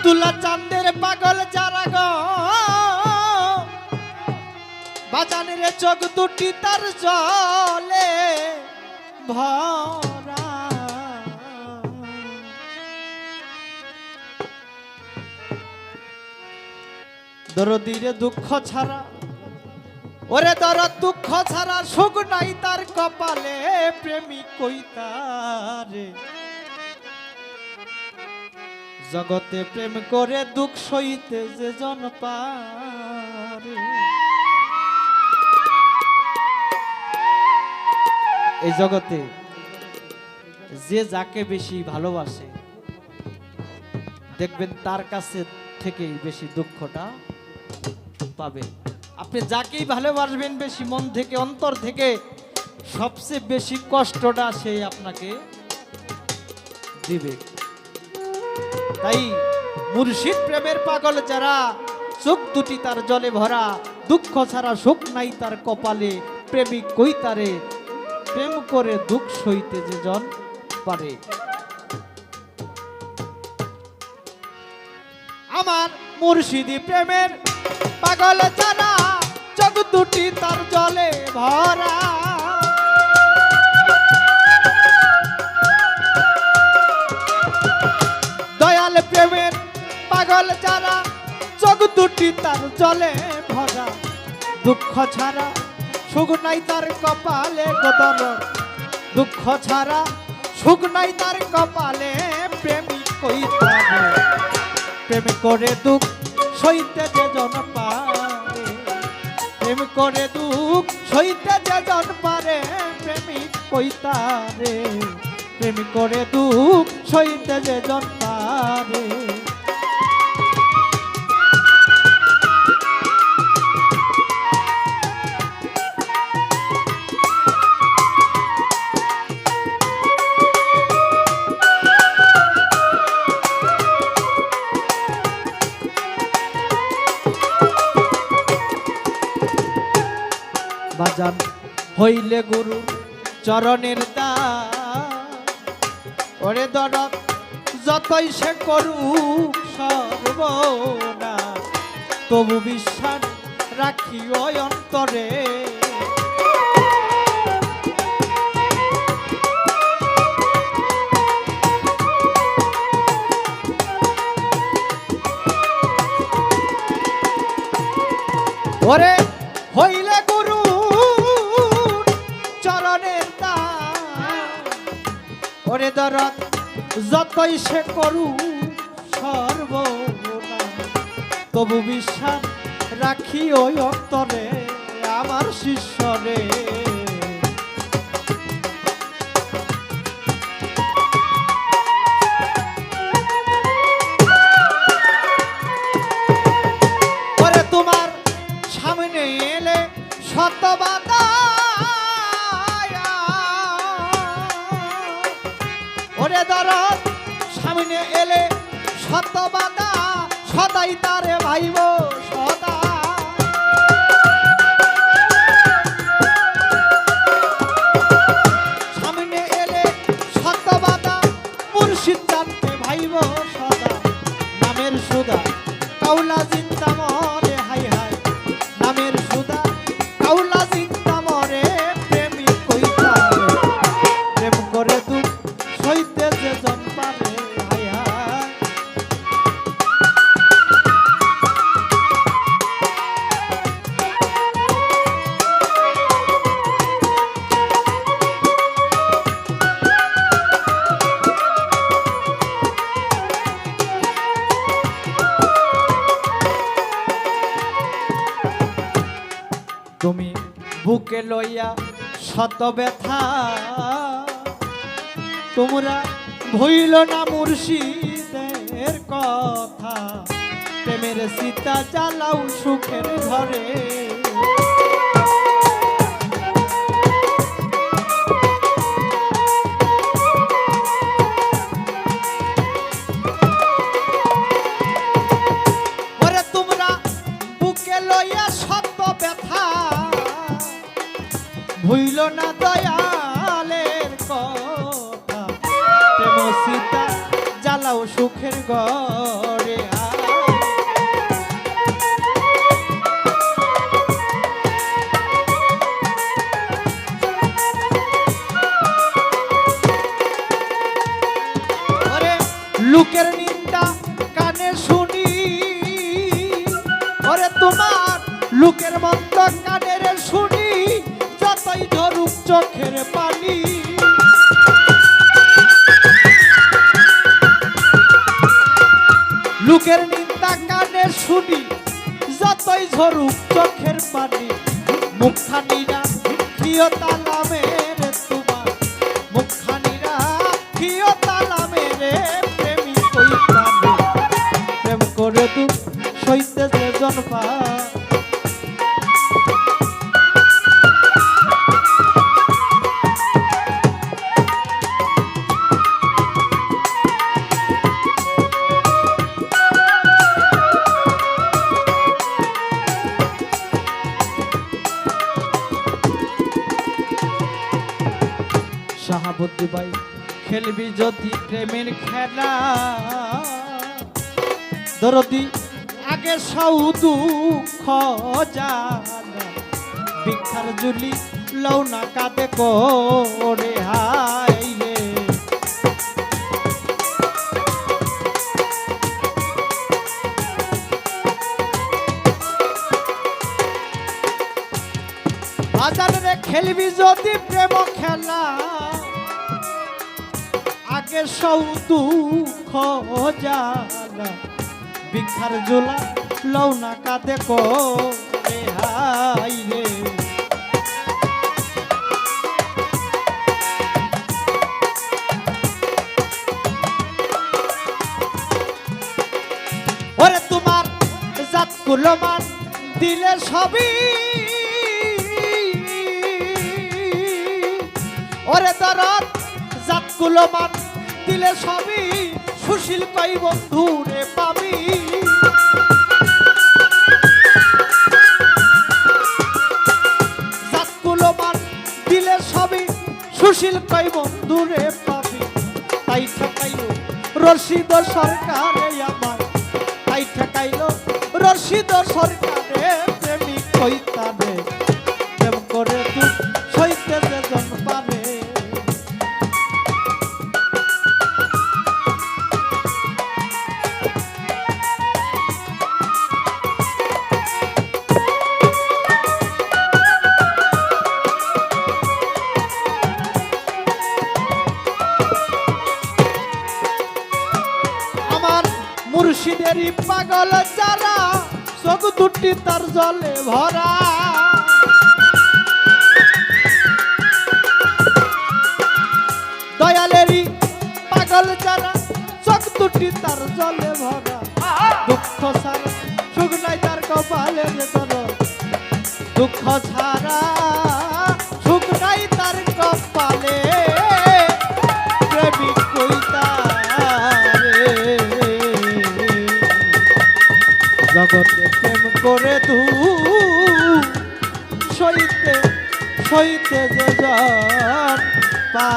তুলা চাঁদের পাগল যারা গো বাজানের চোখ দুটি তার জলে ভরা দরদিরে দুঃখ ছাড়া ওরে দরদ দুঃখ ছাড়া সুখ নাই তার কপালে প্রেমিক কইতারে জগতে প্রেম করে দুঃখ সইতে যে জন পারে এই জগতে যে যাকে বেশি ভালোবাসে দেখবেন তার কাছে থেকেই বেশি দুঃখটা পাবে। আপনি যাকেই ভালোবাসবেন বেশি মন থেকে অন্তর থেকে সবচেয়ে বেশি কষ্টটা সে আপনাকে দিবে। তাই মুর্শিদ প্রেমের পাগল যারা চোখ দুটি তার জলে ভরা দুঃখ ছাড়া সুখ নাই তার কপালে প্রেমিক কইতারে প্রেম করে দুঃখ সইতে যে জন পারে। আমার মুর্শিদি প্রেমের পাগল যারা চোখ দুটি তার জলে ভরা দয়াল প্রেমের পাগল যারা চোখ দুটি তার জলে ভরা দুঃখ ছাড়া সুখ নাই তার কপালে গোদর দুঃখ ছাড়া সুখ নাই তার কপালে প্রেমিক কইতারে প্রেম করে দুঃখ সইতে যে জন পারে প্রেম করে দুঃখ সইতে যে জন পারে প্রেমিক কইতারে প্রেম করে দুঃখ সইতে যে জন পারে। বাজান হইলে গুরু চরণের ওরে দরদ যতই সে করুক সর্বনা তবু বিশ্বাস রাখি ওই অন্তরে ওরে হইলে গুরু চরণের ওরে দরদ যতই সে করু সর্বনা তবু বিশ্বাস রাখি ওই অন্তরে আমার শিষ্যরে ওরে তোমার সামনে এলে শত বাধা ওরে দরদ সামনে এলে শত বাধা সদাই তারে ভাইব সদা সামনে এলে শত বাধা মুর্শিদ জানতে ভাইব সদা নামের সুদা কাউলা জিন্দা মরে হাই হাই নামের সুদা কাউলা জিন্দা মরে প্রেমিক কইতারে প্রেম করে দুঃখ সইতে যে জন পারে হাই হাই। তুমি বুকে লইয়া শত ব্যথা তোমরা ভইল না মুর্শিদের কথা প্রেমের সীতা জ্বালাও সুখের ঘরে ওরে তোমরা বুকে লইয়া শত ব্যথা ভুইল না দয়ালের কথা প্রেম সীতা জ্বালাও সুখের ঘরে লোকের মন্দ কানের শুনি যতই ধরুক চোখের পানি লোকের নিন্দা কানে শুনি যতই ঝরুক চোখের পানি মুখখানিরা প্রিয় তালা মেরে তোমার মুখখানিরা প্রিয় তালা মেরে প্রেমী কইতাবে প্রেম করে দু সইতে যে জন্মা শাহাবুদ্দি ভাই খেলবি যদি প্রেমের খেলা দরদি আগে সৌ দুঃখ জানা ভিক্ষার জুলি লৌনা কাঁদে করে হাইলে বাজারে খেলবি যদি প্রেম খেলা আগে সৌ দুঃখ জানা ভিক্ষার জোলা লৌনা কাঁদে করে হাইলে ওরে তোমার জাত কুলমান দিলে সবই ওরে দরদ জাত কুলমান দিলে সবই সুশীল কই বন্ধু রে পাবি জাত কুলমান দিলে সবই সুশীল কই বন্ধু রে পাবি তাই ঠকাইলো রশিদ সরকারে আমার তাই ঠকাইলো রশিদ সরকারে প্রেমিক কইতাবে প্রেম করে তুই সইতে যে জন্মারে মুর্শিদেরই পাগল যারা চোখ দুটি তার জলে ভরা দয়ালেরই পাগল যারা চোখ দুটি তার জলে ভরা দুঃখ ছাড়া সুখ নাই তার কপালে দুঃখ ছাড়া সুখ নাই তার কপালে প্রেমিক কইতা জগতে প্রেম করে তু সইতে সইতে যে জন পা